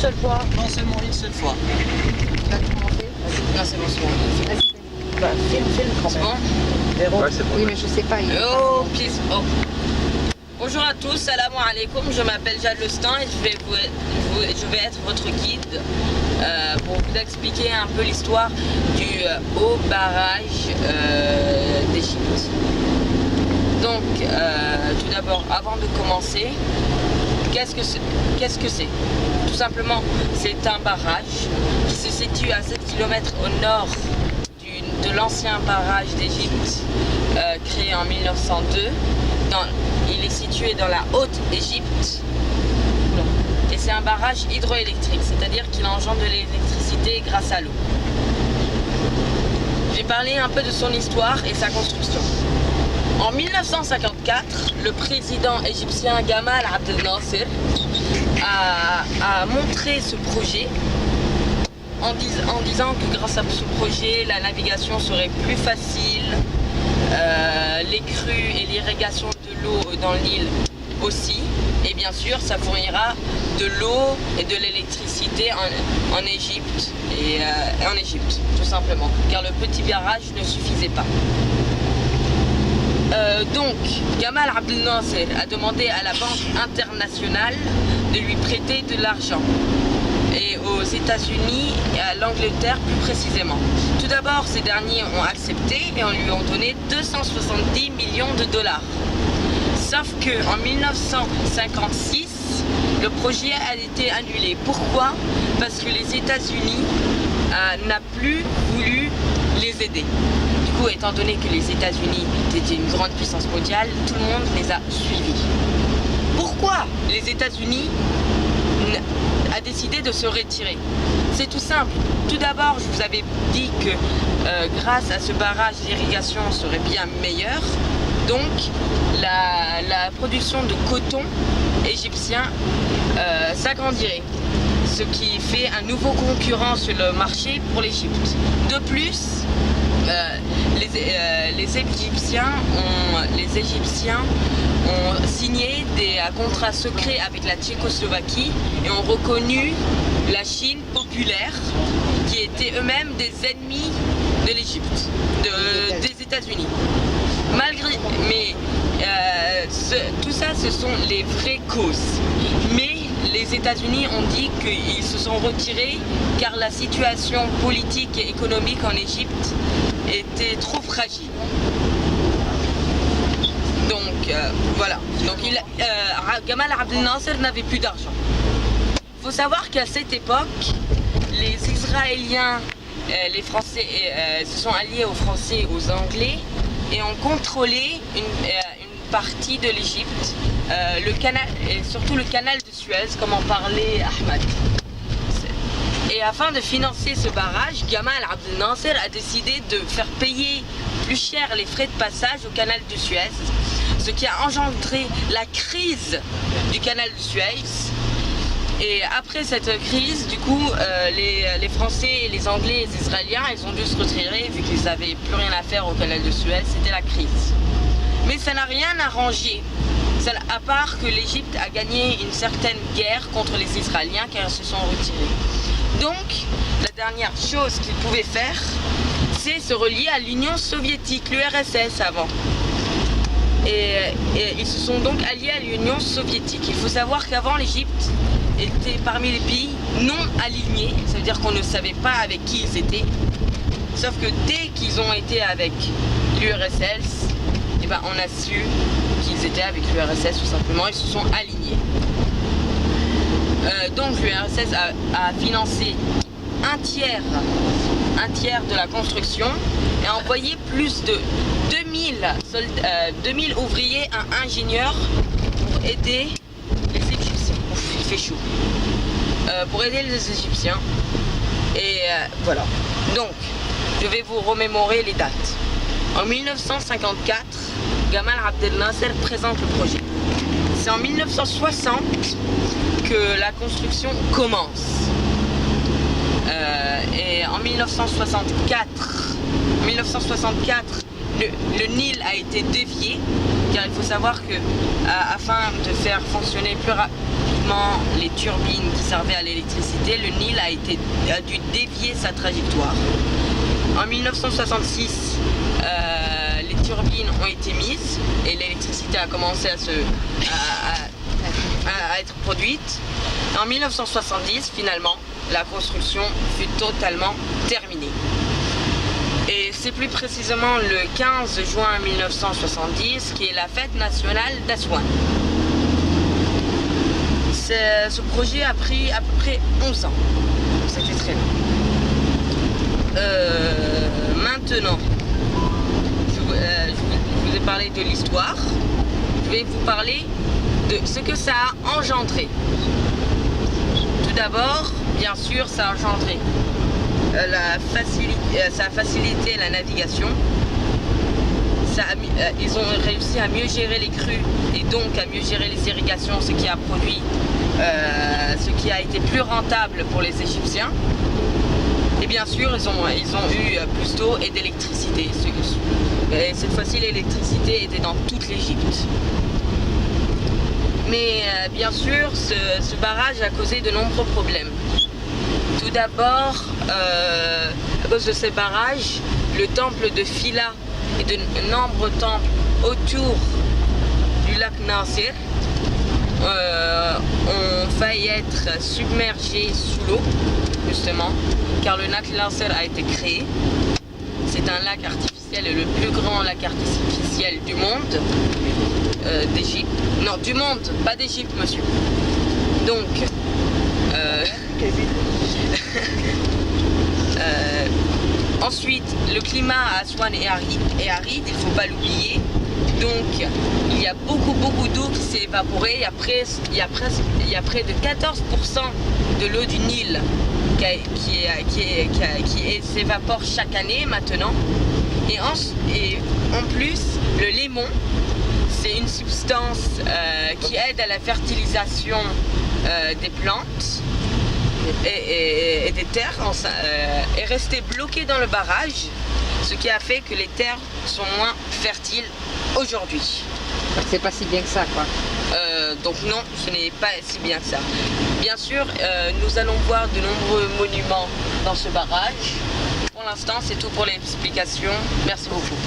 seule fois? Non, seulement une seule fois. Tu vas commencer? Non, c'est bon, c'est bon. Vas-y, bah, filme quand C'est même. bon? Véro. Ouais, c'est bon. Oui, mais je sais pas. Il est pas Oh, bon. peace. Oh. Bonjour à tous, salam alaikum, je m'appelle Jade Lestin et je vais être votre guide pour vous expliquer un peu l'histoire du haut barrage d'Égypte. Donc, tout d'abord, avant de commencer, qu'est-ce que c'est? Tout simplement, c'est un barrage qui se situe à 7 km au nord de l'ancien barrage d'Égypte créé en 1902. Il est situé dans la Haute-Égypte et c'est un barrage hydroélectrique, c'est-à-dire qu'il engendre de l'électricité grâce à l'eau. J'ai parlé un peu de son histoire et sa construction. En 1954, le président égyptien Gamal Abdel Nasser a montré ce projet en disant que grâce à ce projet, la navigation serait plus facile, les crues et l'irrigation de l'eau dans l'île aussi, et bien sûr ça fournira de l'eau et de l'électricité en Égypte et en Égypte tout simplement, car le petit barrage ne suffisait pas. Donc Gamal Abdel Nasser a demandé à la Banque internationale de lui prêter de l'argent, et aux États-Unis et à l'Angleterre plus précisément. Tout d'abord, ces derniers ont accepté et on lui ont donné 270 millions de dollars. Sauf que en 1956, le projet a été annulé. Pourquoi? Parce que les États-Unis n'a plus voulu les aider. Du coup, étant donné que les États-Unis étaient une grande puissance mondiale, tout le monde les a suivis. Pourquoi les États-Unis a décidé de se retirer? C'est tout simple. Tout d'abord, je vous avais dit que grâce à ce barrage, l'irrigation serait bien meilleure. Donc, la production de coton égyptien s'agrandirait, ce qui fait un nouveau concurrent sur le marché pour l'Égypte. De plus, les Égyptiens ont signé des contrats secrets avec la Tchécoslovaquie et ont reconnu la Chine populaire, qui étaient eux-mêmes des ennemis de l'Égypte, des États-Unis. Tout ça, ce sont les vraies causes. Mais les États-Unis ont dit qu'ils se sont retirés car la situation politique et économique en Égypte était trop fragile. Donc voilà. Donc Gamal Abdel Nasser n'avait plus d'argent. Il faut savoir qu'à cette époque, les Israéliens, les Français se sont alliés aux Français et aux Anglais et ont contrôlé une partie de l'Égypte, le canal et surtout le canal de Suez, comme en parlait Ahmed. Et afin de financer ce barrage, Gamal Abdel Nasser a décidé de faire payer plus cher les frais de passage au canal de Suez, ce qui a engendré la crise du canal de Suez. Et après cette crise, du coup, les Français, les Anglais et les Israéliens, ils ont dû se retirer vu qu'ils n'avaient plus rien à faire au canal de Suez, c'était la crise. Mais ça n'a rien arrangé, à part que l'Égypte a gagné une certaine guerre contre les Israéliens car ils se sont retirés. Donc, la dernière chose qu'ils pouvaient faire, c'est se relier à l'Union soviétique, l'URSS avant. Et ils se sont donc alliés à l'Union soviétique. Il faut savoir qu'avant, l'Égypte était parmi les pays non alignés, ça veut dire qu'on ne savait pas avec qui ils étaient. Sauf que dès qu'ils ont été avec l'URSS, eh ben, on a su qu'ils étaient avec l'URSS tout simplement, ils se sont alignés. Donc l'URSS a financé un tiers de la construction et a envoyé plus de 2000 ouvriers et ingénieurs pour aider les Égyptiens. Ouf, il fait chaud. Pour aider les Égyptiens. Et voilà. Donc, je vais vous remémorer les dates. En 1954, Gamal Abdel Nasser présente le projet. C'est en 1960 que la construction commence. Et en 1964, le Nil a été dévié, car il faut savoir que afin de faire fonctionner massivement les turbines qui servaient à l'électricité, le Nil a dû dévier sa trajectoire. En 1966, les turbines ont été mises et l'électricité a commencé à être produite. En 1970, finalement, la construction fut totalement terminée. Et c'est plus précisément le 15 juin 1970 qui est la fête nationale d'Aswan. Ce projet a pris à peu près 11 ans. C'était très long. Maintenant, je vous ai parlé de l'histoire. Je vais vous parler de ce que ça a engendré. Tout d'abord, bien sûr, ça a engendré ça a facilité la navigation. Ils ont réussi à mieux gérer les crues et donc à mieux gérer les irrigations, ce qui a produit, ce qui a été plus rentable pour les Égyptiens. Et bien sûr, ils ont eu plus d'eau et d'électricité. Et cette fois-ci, l'électricité était dans toute l'Égypte. Mais bien sûr, ce barrage a causé de nombreux problèmes. Tout d'abord, à cause de ces barrages, le temple de Phila et de nombreux temples autour du lac Nasser ont failli être submergés sous l'eau, justement, car le lac Nasser a été créé. C'est un lac artificiel, le plus grand lac artificiel du monde, d'Égypte. Non, du monde, pas d'Égypte, monsieur. Donc, ensuite, le climat à Aswan est aride, il ne faut pas l'oublier. Donc, il y a beaucoup d'eau qui s'est évaporée. Il y a près de 14% de l'eau du Nil qui s'évapore chaque année maintenant. Et en plus, le lemon, c'est une substance qui aide à la fertilisation des plantes et des terres, est resté bloqué dans le barrage, ce qui a fait que les terres sont moins fertiles aujourd'hui. C'est pas si bien que ça, quoi. Donc non, ce n'est pas si bien que ça. Bien sûr, nous allons voir de nombreux monuments dans ce barrage. Pour l'instant, c'est tout pour l'explication. Merci beaucoup.